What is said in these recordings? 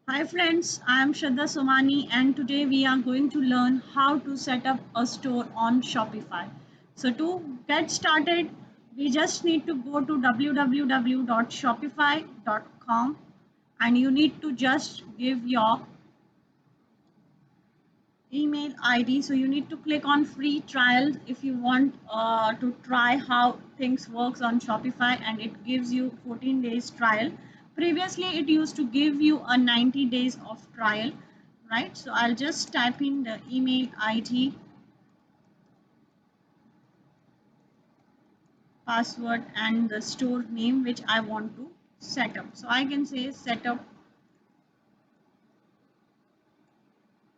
Hi friends, I am Shraddha Somani and today we are going to learn how to set up a store on Shopify. So to get started, we just need to go to www.shopify.com and you need to just give your email ID. So you need to click on free trial if you want to try how things works on Shopify, and it gives you 14 days trial. Previously it used to give you a 90 days of trial, right? So I'll just type in the email ID, password and the store name which I want to set up. So I can say set up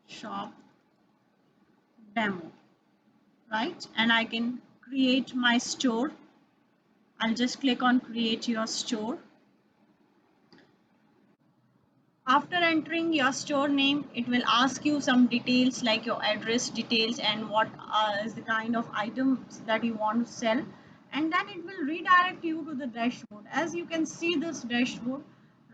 shop demo, right? And I can create my store. I'll just click on create your store. After entering your store name, it will ask you some details like your address details and what is the kind of items that you want to sell. And then it will redirect you to the dashboard. As you can see this dashboard,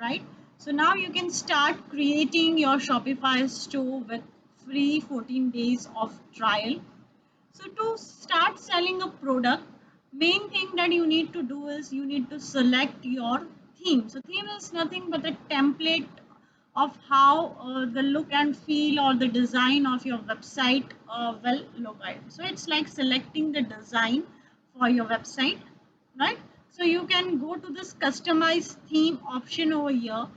right? So now you can start creating your Shopify store with free 14 days of trial. So to start selling a product, main thing that you need to do is you need to select your theme. So theme is nothing but a template of how the look and feel or the design of your website will look like. So it's like selecting the design for your website, right? So you can go to this customize theme option over here.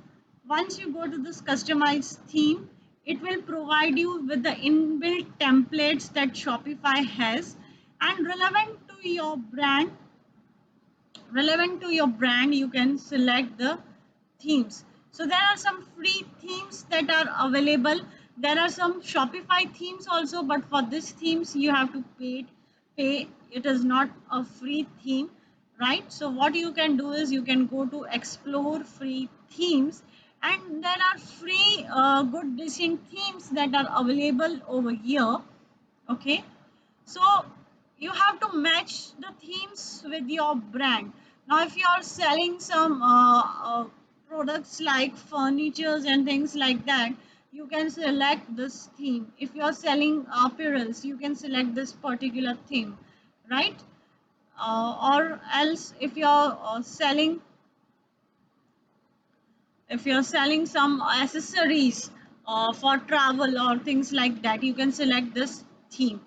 Once you go to this customize theme, it will provide you with the inbuilt templates that Shopify has, and relevant to your brand you can select the themes. So there are some free themes that are available. There are some Shopify themes also, but for these themes you have to pay. It is not a free theme, right? So what you can do is you can go to explore free themes, and there are free good decent themes that are available over here. Okay, so you have to match the themes with your brand. Now if you are selling some products like furnitures and things like that, you can select this theme. If you are selling apparels, you can select this particular theme, right? Or else if you're selling some accessories for travel or things like that, you can select this theme.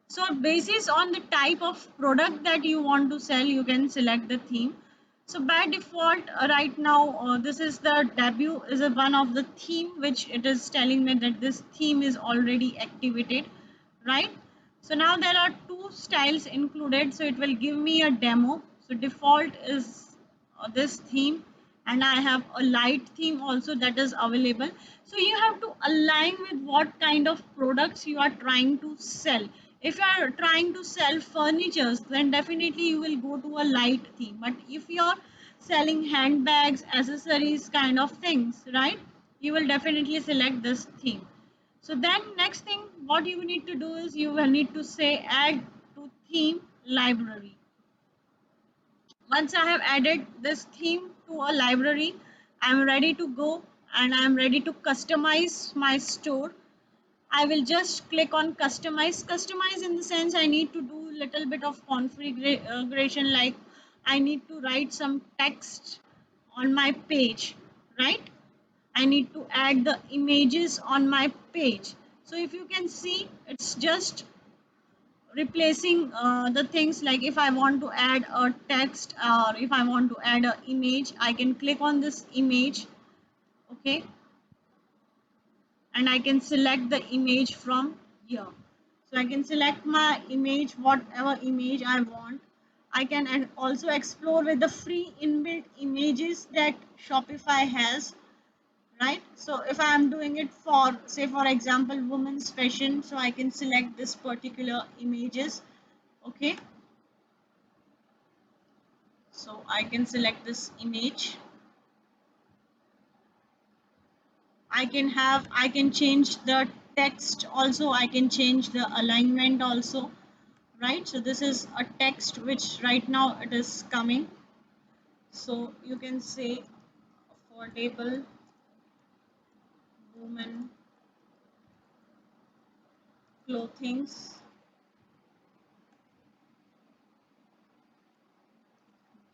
So basis on the type of product that you want to sell, you can select the theme. So by default, right now, this is the debut is a one of the theme which it is telling me that this theme is already activated, right? So now there are two styles included. So it will give me a demo. So default is this theme, and I have a light theme also that is available. So you have to align with what kind of products you are trying to sell. If you are trying to sell furnitures, then definitely you will go to a light theme. But if you are selling handbags, accessories kind of things, right, you will definitely select this theme. So then next thing what you need to do is you will need to say add to theme library. Once I have added this theme to a library, I am ready to go and I am ready to customize my store. I will just click on customize. Customize in the sense I need to do little bit of configuration, like I need to write some text on my page, right? I need to add the images on my page. So if you can see, it's just replacing the things. Like if I want to add a text or if I want to add an image, I can click on this image, okay, and I can select the image from here. So I can select my image, whatever image I want. I can also explore with the free inbuilt images that Shopify has, right? So if I am doing it for, say for example, women's fashion, so I can select this particular images, okay. So I can select this image. I can change the text also, I can change the alignment also, right? So this is a text which right now it is coming. So you can say affordable women clothings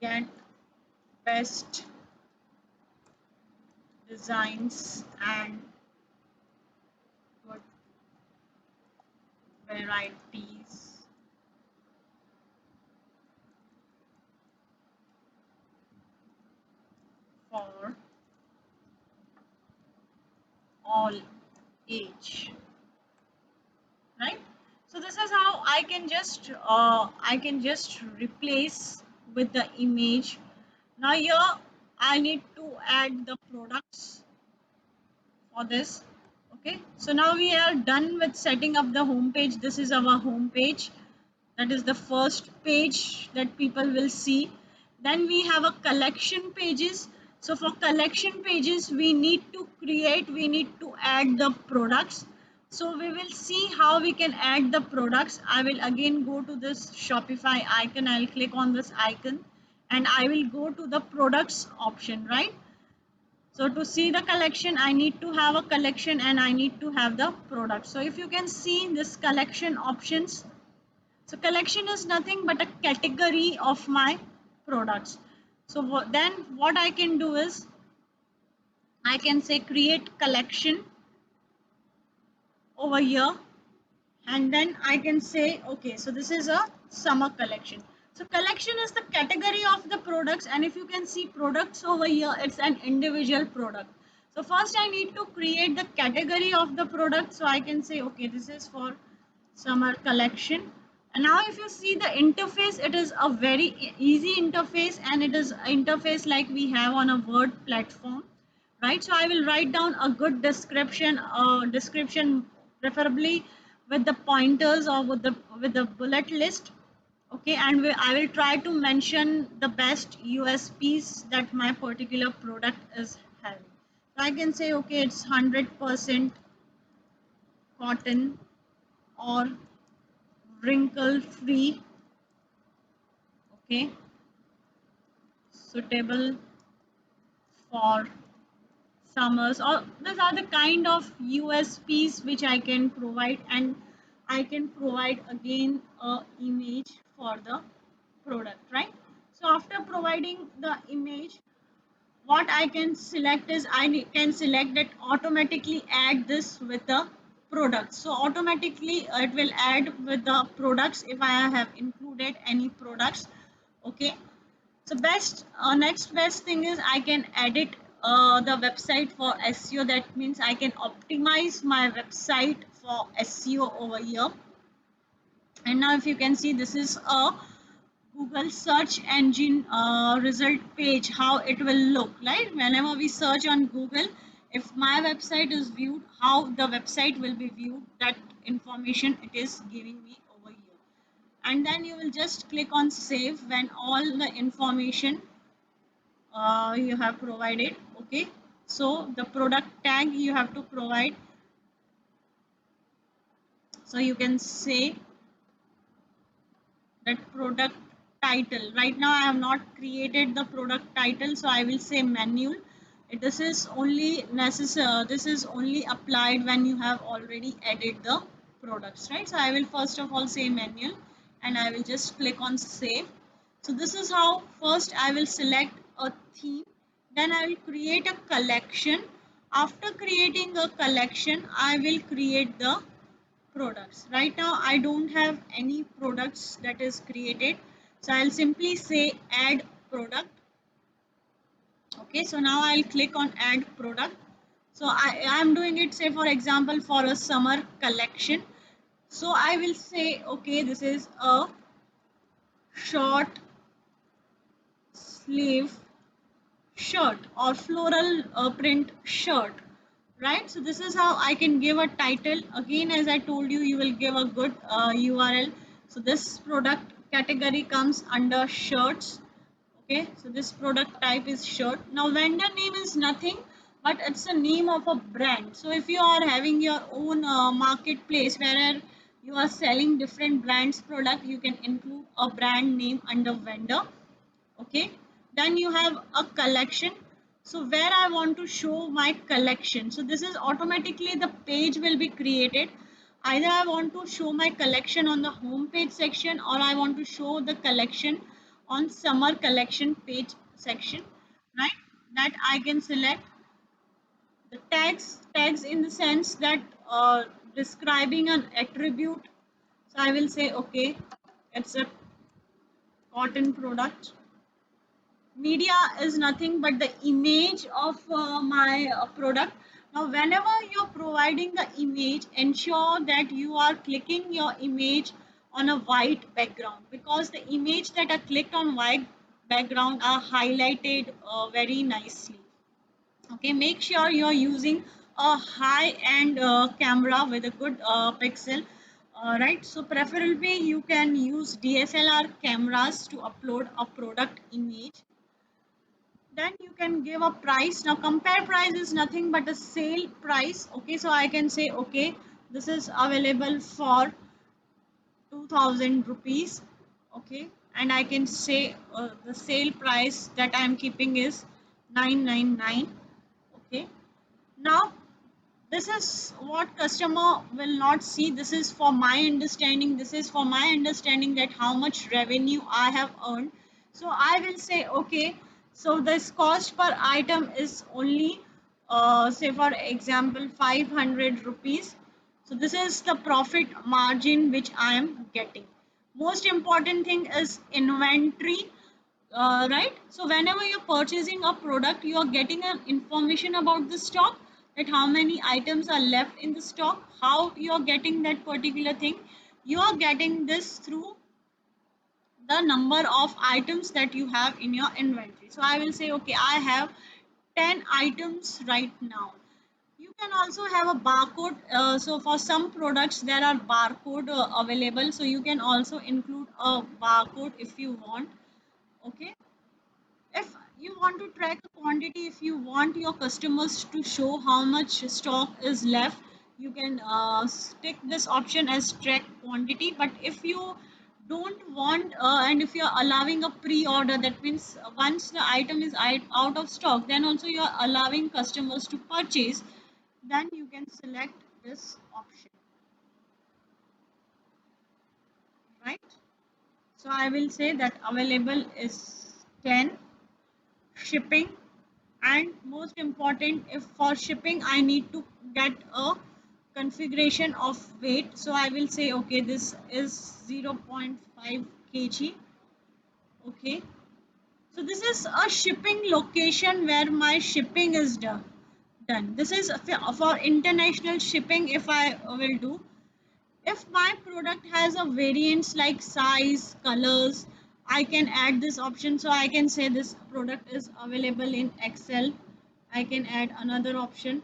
get best designs and good varieties for all age, right? So this is how I can just replace with the image. Now here I need to add the products for this. Okay, so now we are done with setting up the home page. This is our home page. That is the first page that people will see. Then we have a collection pages. So for collection pages we need to add the products. So we will see how we can add the products. I will again go to this Shopify icon. I'll click on this icon and I will go to the products option, right? So to see the collection, I need to have a collection and I need to have the product. So if you can see this collection options, so collection is nothing but a category of my products. So then what I can do is I can say create collection over here, and then I can say, okay, so this is a summer collection. So collection is the category of the products, and if you can see products over here, it's an individual product. So first I need to create the category of the product. So I can say, okay, this is for summer collection. And now if you see the interface, it is a very easy interface, and it is an interface like we have on a Word platform, right? So I will write down a good description preferably with the pointers or with the bullet list. Okay, and I will try to mention the best USPs that my particular product is having. So I can say, okay, it's 100% cotton or wrinkle free, okay, suitable for summers. Or these are the kind of USPs which I can provide, and I can provide again a image for the product, right? So after providing the image, what I can select is can select that automatically add this with the products. So automatically it will add with the products if I have included any products. Okay, so next best thing is I can edit the website for SEO. That means I can optimize my website for SEO over here. And now if you can see, this is a Google search engine result page, how it will look like whenever we search on Google. If my website is viewed, how the website will be viewed, that information it is giving me over here. And then you will just click on save when all the information you have provided. Okay, so the product tag you have to provide. So you can say that product title. Right now I have not created the product title, so I will say manual. This is only necessary, this is only applied when you have already added the products, right? So I will first of all say manual and I will just click on save. So this is how first I will select a theme, then I will create a collection. After creating a collection, I will create the products. Right now I don't have any products that is created, so I'll simply say add product. Okay, so now I'll click on add product. So I'm doing it, say for example, for a summer collection. So I will say, okay, this is a short sleeve shirt or floral print shirt, right? So this is how I can give a title. Again, as I told you, you will give a good URL. So this product category comes under shirts. Okay, so this product type is shirt. Now vendor name is nothing but it's a name of a brand. So if you are having your own marketplace where you are selling different brands product, you can include a brand name under vendor. Okay, then you have a collection. So where I want to show my collection, so this is automatically the page will be created. Either I want to show my collection on the home page section, or I want to show the collection on summer collection page section, right? That I can select the tags in the sense that describing an attribute. So I will say okay, it's a cotton product. Media is nothing but the image of my product. Now whenever you're providing the image, ensure that you are clicking your image on a white background, because the image that are clicked on white background are highlighted very nicely. Okay, make sure you're using a high end camera with a good pixel. Right, so preferably you can use DSLR cameras to upload a product image. Then you can give a price. Now compare price is nothing but a sale price. Okay, so I can say okay, this is available for 2000 rupees. Okay, and I can say the sale price that I am keeping is 999. Okay, now this is what customer will not see. This is for my understanding. This is for my understanding that how much revenue I have earned. So I will say okay, so this cost per item is only say for example 500 rupees. So this is the profit margin which I am getting. Most important thing is inventory. Right, so whenever you're purchasing a product, you are getting an information about the stock, that how many items are left in the stock. How you are getting that particular thing? You are getting this through the number of items that you have in your inventory. So I will say okay, I have 10 items right now. You can also have a barcode. So for some products there are barcode available, so you can also include a barcode if you want. Okay, if you want to track the quantity, if you want your customers to show how much stock is left, you can stick this option as track quantity. But if you don't want and if you are allowing a pre-order, that means once the item is out of stock, then also you are allowing customers to purchase, then you can select this option, right? So I will say that available is 10. Shipping, and most important, if for shipping I need to get a configuration of weight, so I will say okay, this is 0.5 kg. Okay, so this is a shipping location where my shipping is done. This is for international shipping. If I will do, if my product has a variance like size, colors, I can add this option. So I can say this product is available in XL. I can add another option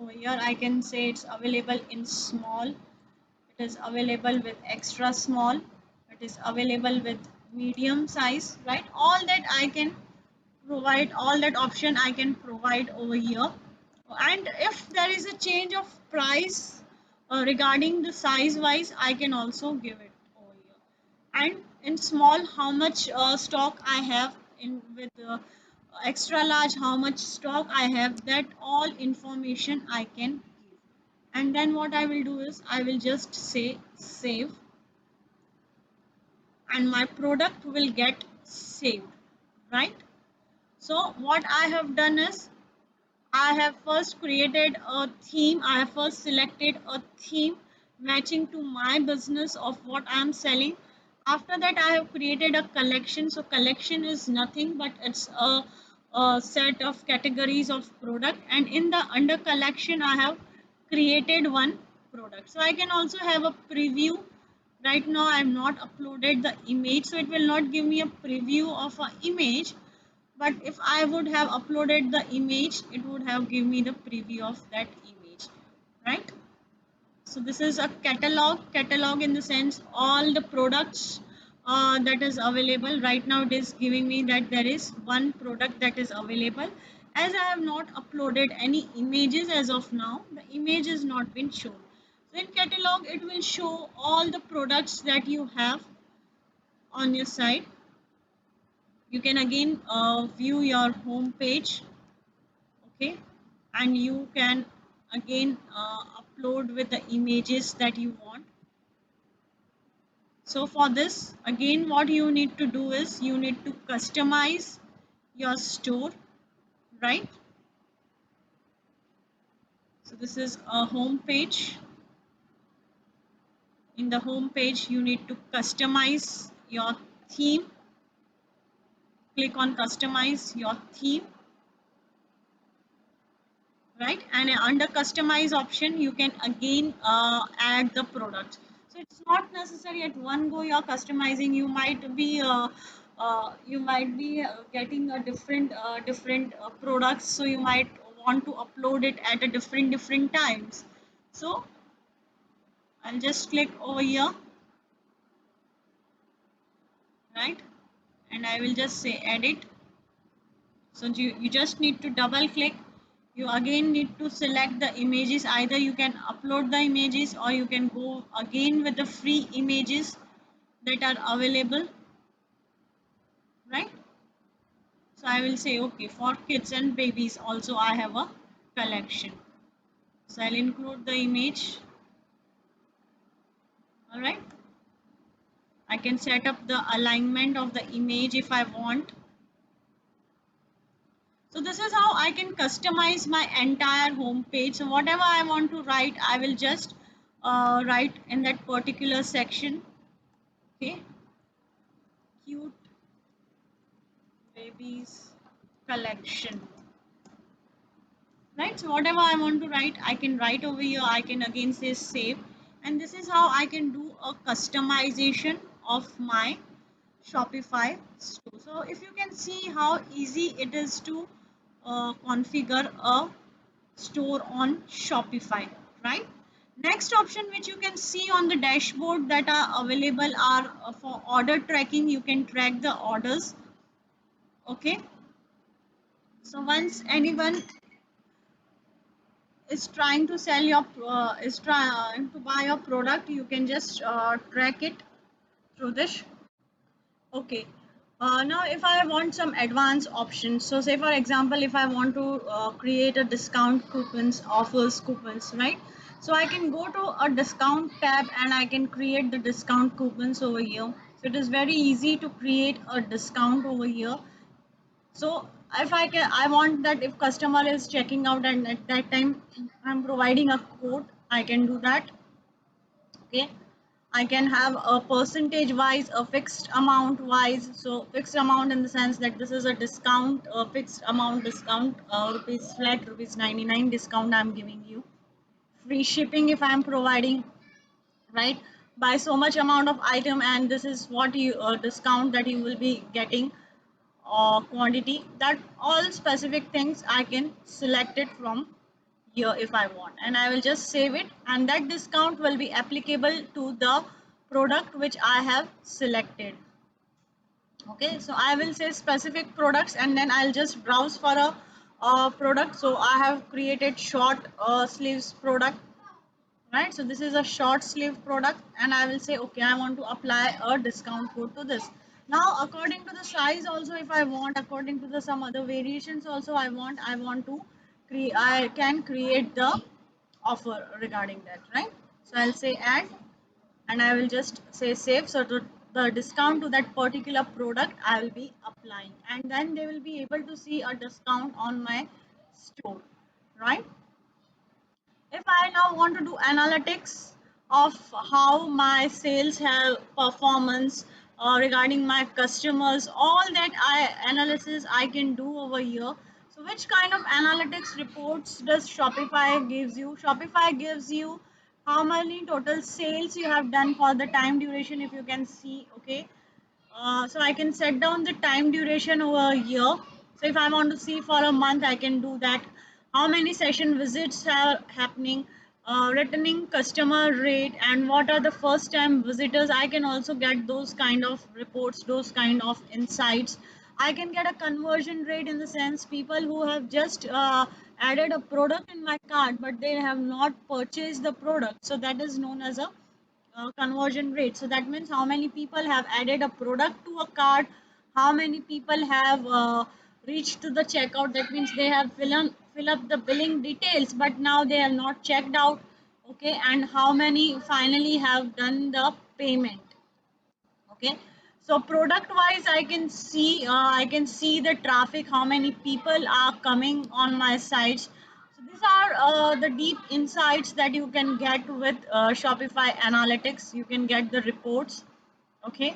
over here. I can say it's available in small. It is available with extra small. It is available with medium size, right? All that I can provide, all that option I can provide over here. And if there is a change of price regarding the size wise, I can also give it over here. And in small, how much stock I have, in with extra large, how much stock I have, that all information I can give. And then what I will do is I will just say save, and my product will get saved, right? So what I have done is I have first created a theme. I have first selected a theme matching to my business of what I am selling. After that, I have created a collection. So collection is nothing but it's a set of categories of product. And in the under collection, I have created one product. So I can also have a preview. Right now, I have not uploaded the image, so it will not give me a preview of an image, but if I would have uploaded the image, it would have given me the preview of that image, right? So this is a catalog in the sense all the products that is available. Right now it is giving me that there is one product that is available. As I have not uploaded any images as of now, the image has not been shown. So in catalog it will show all the products that you have on your site. You can again view your home page. okay, and you can again upload with the images that you want. So for this, again, what you need to do is you need to customize your store, right? So this is a home page. In the home page, you need to customize your theme. Click on customize your theme, right? And under customize option, you can again add the product. So it's not necessary at one go you're customizing. You might be getting a different products, so you might want to upload it at a different times. So I'll just click over here, right? And I will just say edit. So you just need to double click. You again need to select the images. Either you can upload the images or you can go again with the free images that are available, right? So I will say okay, for kids and babies also I have a collection. So I'll include the image. All right. I can set up the alignment of the image if I want. So this is how I can customize my entire home page. So whatever I want to write, I will just write in that particular section. Okay, cute babies collection. Right. So whatever I want to write, I can write over here. I can again say save, and this is how I can do a customization of my Shopify store. So if you can see how easy it is to configure a store on Shopify, right? Next option which you can see on the dashboard that are available are for order tracking. You can track the orders. Okay. So once anyone is trying to sell your is trying to buy your product, you can just track it through this. Okay. Now, if I want some advanced options, so say for example, if I want to create a discount coupons, offers coupons, right? So I can go to a discount tab and I can create the discount coupons over here. So it is very easy to create a discount over here. So if I want that if customer is checking out and at that time I'm providing a code, I can do that. Okay. I can have a percentage wise, a fixed amount wise. So fixed amount in the sense that this is a discount, a fixed amount discount, rupees flat, rupees 99 discount I'm giving you. Free shipping if I'm providing, right? By so much amount of item, and this is what you discount that you will be getting, quantity. That all specific things I can select it from here if I want, and I will just save it, and that discount will be applicable to the product which I have selected. Okay, so I will say specific products and then I'll just browse for a product. So I have created short sleeves product, right? So this is a short sleeve product and I will say okay, I want to apply a discount code to this. Now according to the size also, if I want, according to the some other variations also I want to create, I can create the offer regarding that, right? So I'll say add and I will just say save. So to the discount to that particular product I will be applying, and then they will be able to see a discount on my store, right? If I now want to do analytics of how my sales have performance regarding my customers, all that analysis I can do over here. So which kind of analytics reports does Shopify gives you? Shopify gives you how many total sales you have done for the time duration, if you can see. Okay, so I can set down the time duration over here. So if I want to see for a month, I can do that. How many session visits are happening, returning customer rate, and what are the first time visitors. I can also get those kind of reports, those kind of insights. I can get a conversion rate in the sense people who have just added a product in my cart, but they have not purchased the product. So that is known as a conversion rate. So that means how many people have added a product to a cart, how many people have reached to the checkout. That means they have fill up the billing details, but now they are not checked out. Okay, and how many finally have done the payment. Okay, so product wise I can see the traffic, how many people are coming on my sites. So these are the deep insights that you can get with Shopify Analytics. You can get the reports. Okay,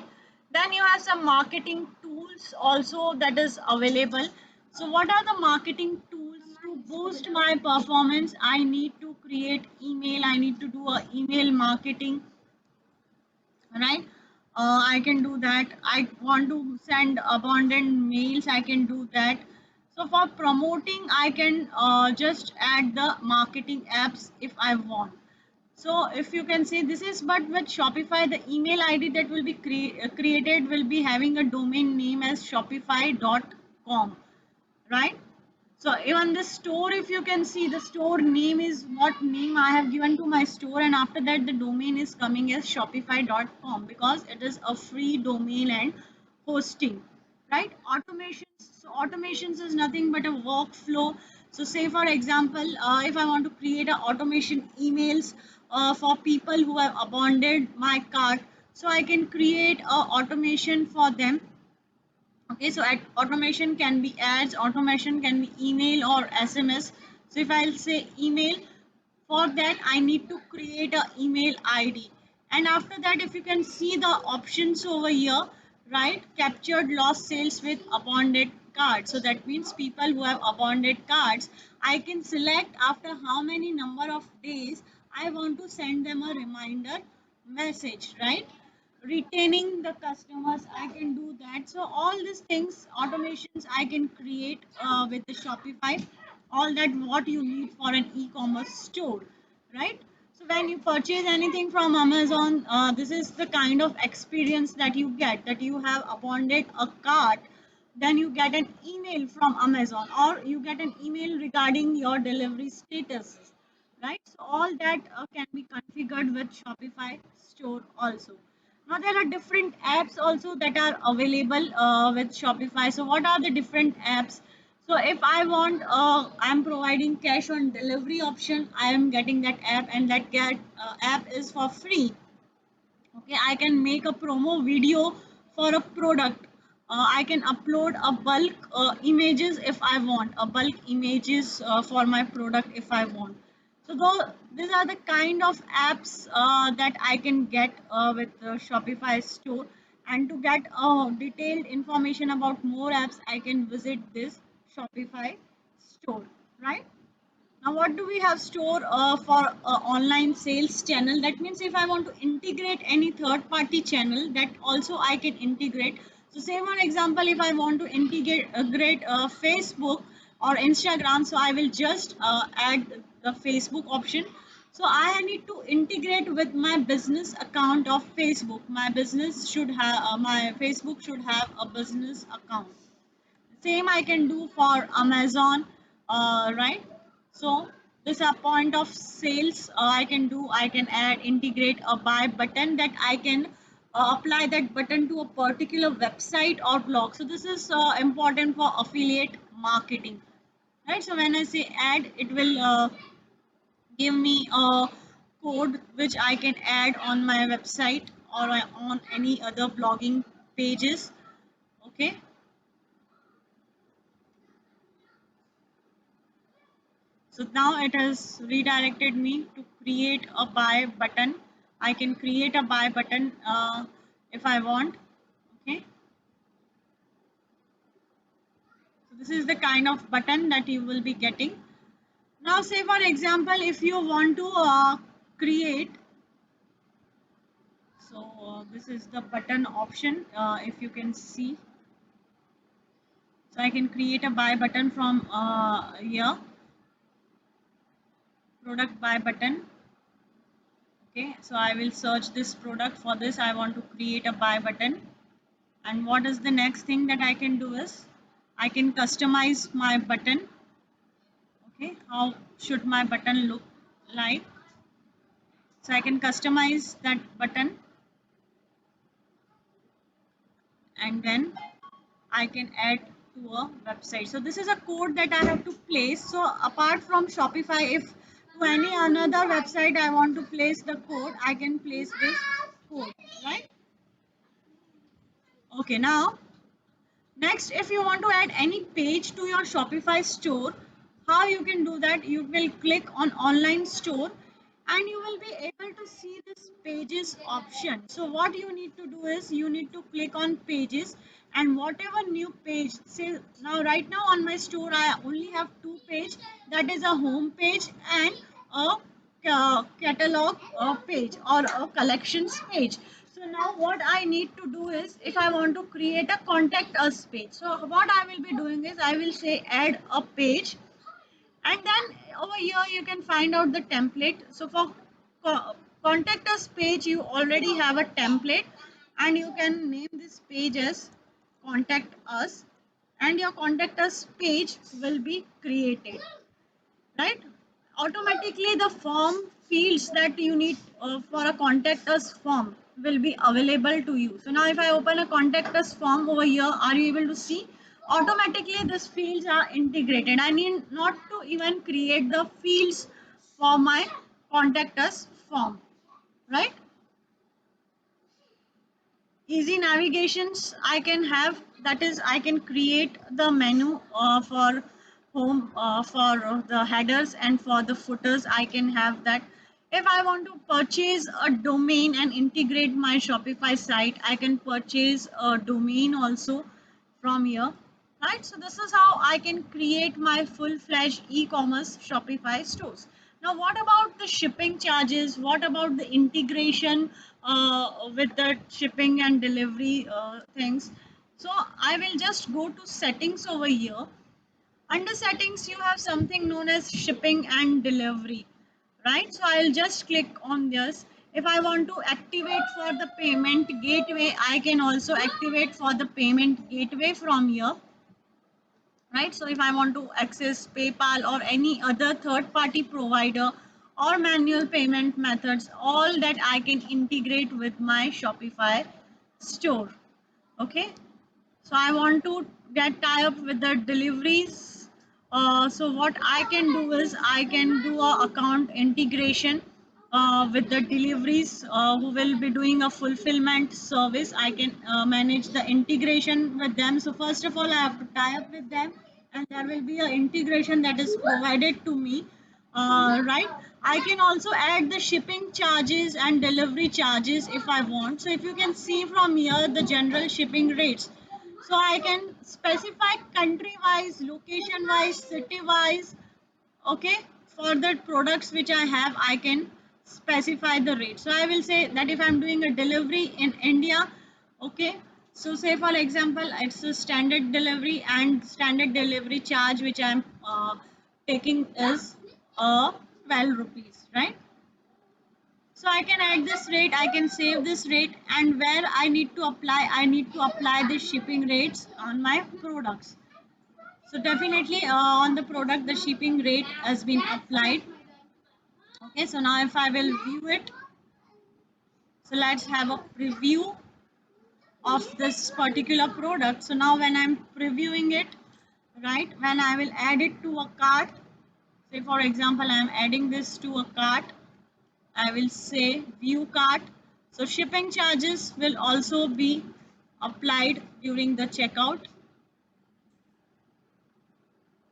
then you have some marketing tools also that is available. So what are the marketing tools to boost my performance? I need to create email, I need to do a email marketing, right? I can do that. I want to send abundant mails, I can do that. So for promoting, I can just add the marketing apps if I want. So if you can see, this is, but with Shopify the email ID that will be created will be having a domain name as shopify.com, right? So even the store, if you can see, the store name is what name I have given to my store, and after that the domain is coming as shopify.com because it is a free domain and hosting, right? Automations. So automations is nothing but a workflow. So say for example, if I want to create a automation emails for people who have abandoned my cart, so I can create a automation for them. Okay, so automation can be ads, automation can be email or SMS. So if I'll say email, for that I need to create a email ID. And after that, if you can see the options over here, right? Captured lost sales with abandoned cards. So that means people who have abandoned cards, I can select after how many number of days I want to send them a reminder message, right? Retaining the customers, I can do that. So all these things, automations I can create with the Shopify. All that what you need for an e-commerce store, right? So when you purchase anything from Amazon, this is the kind of experience that you get, that you have abandoned a cart, then you get an email from Amazon, or you get an email regarding your delivery status, right? So all that can be configured with Shopify store also. Now there are different apps also that are available with Shopify. So what are the different apps? So if I want, I'm providing cash on delivery option, I am getting that app, and that app is for free. Okay, I can make a promo video for a product. I can upload a bulk images if I want, a bulk images for my product if I want. So these are the kind of apps that I can get with the Shopify store. And to get detailed information about more apps, I can visit this Shopify store, right? Now, what do we have store for online sales channel? That means if I want to integrate any third party channel, that also I can integrate. So, say one example, if I want to integrate Facebook or Instagram, so I will just add the Facebook option. So, I need to integrate with my business account of Facebook. My business should have my Facebook should have a business account. Same I can do for Amazon, right? So this a point of sales, I can do, I can add, integrate a buy button that I can apply that button to a particular website or blog. So this is important for affiliate marketing, right? So when I say add, it will give me a code which I can add on my website or on any other blogging pages. Okay, so now it has redirected me to create a buy button. I can create a buy button if I want. Okay. So this is the kind of button that you will be getting. Now say for example, if you want to create, so this is the button option, if you can see. So I can create a buy button from here, product buy button. Okay, so I will search this product. For this I want to create a buy button. And what is the next thing that I can do is I can customize my button. Okay, how should my button look like? So I can customize that button, and then I can add to a website. So this is a code that I have to place. So apart from Shopify, if to any another website I want to place the code, I can place this code, right? Okay, now next, if you want to add any page to your Shopify store, how you can do that? You will click on online store and you will be able to see this pages option. So what you need to do is you need to click on pages, and whatever new page, say now right now on my store I only have two page, that is a home page and a catalog page or a collections page. So now what I need to do is, if I want to create a contact us page, so what I will be doing is I will say add a page, and then over here you can find out the template. So for co- contact us page you already have a template, and you can name this page as contact us, and your contact us page will be created, right? Automatically the form fields that you need for a contact us form will be available to you. So now if I open a contact us form over here, are you able to see? Automatically these fields are integrated. I need not to even create the fields for my contact us form, right? Easy navigations I can have, that is I can create the menu for home, for the headers and for the footers I can have that. If I want to purchase a domain and integrate my Shopify site, I can purchase a domain also from here, right? So this is how I can create my full-fledged e-commerce Shopify stores. Now, what about the shipping charges? What about the integration with the shipping and delivery things? So I will just go to settings over here. Under settings, you have something known as shipping and delivery, right? So I'll just click on this. If I want to activate for the payment gateway, I can also activate for the payment gateway from here, right? So if I want to access PayPal or any other third party provider or manual payment methods, all that I can integrate with my Shopify store. Okay, so I want to get tie up with the deliveries. So what I can do is I can do a account integration with the deliveries who will be doing a fulfillment service. I can manage the integration with them. So first of all I have to tie up with them, and there will be a integration that is provided to me, right? I can also add the shipping charges and delivery charges if I want. So if you can see from here the general shipping rates, so I can specify country wise, location wise, city wise. Okay, for the products which I have, I can specify the rate. So I will say that if I'm doing a delivery in India, okay, so say for example it's a standard delivery, and standard delivery charge which I'm taking is 12 rupees, right? So I can add this rate, I can save this rate, and where I need to apply, I need to apply the shipping rates on my products. So definitely on the product, the shipping rate has been applied. Okay, so now if I will view it, so let's have a preview of this particular product. So now when I'm previewing it, right, when I will add it to a cart, say for example, I'm adding this to a cart, I will say view cart. So shipping charges will also be applied during the checkout.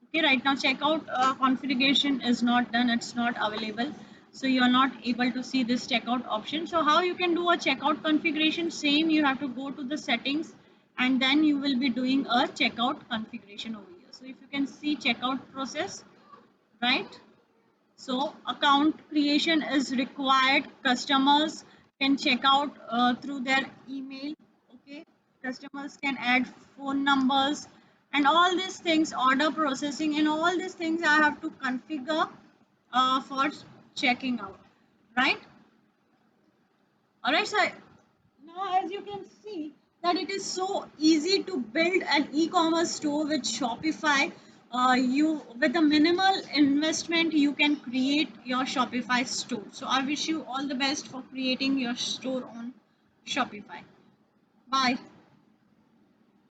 Okay, right now checkout configuration is not done, it's not available. So you are not able to see this checkout option. So how you can do a checkout configuration? Same, you have to go to the settings and then you will be doing a checkout configuration over here. So if you can see checkout process, right? So account creation is required. Customers can check out through their email. Okay, customers can add phone numbers and all these things, order processing and all these things I have to configure for checking out, right? All right, so now as you can see that it is so easy to build an e-commerce store with Shopify. You with a minimal investment you can create your Shopify store. So I wish you all the best for creating your store on Shopify. Bye.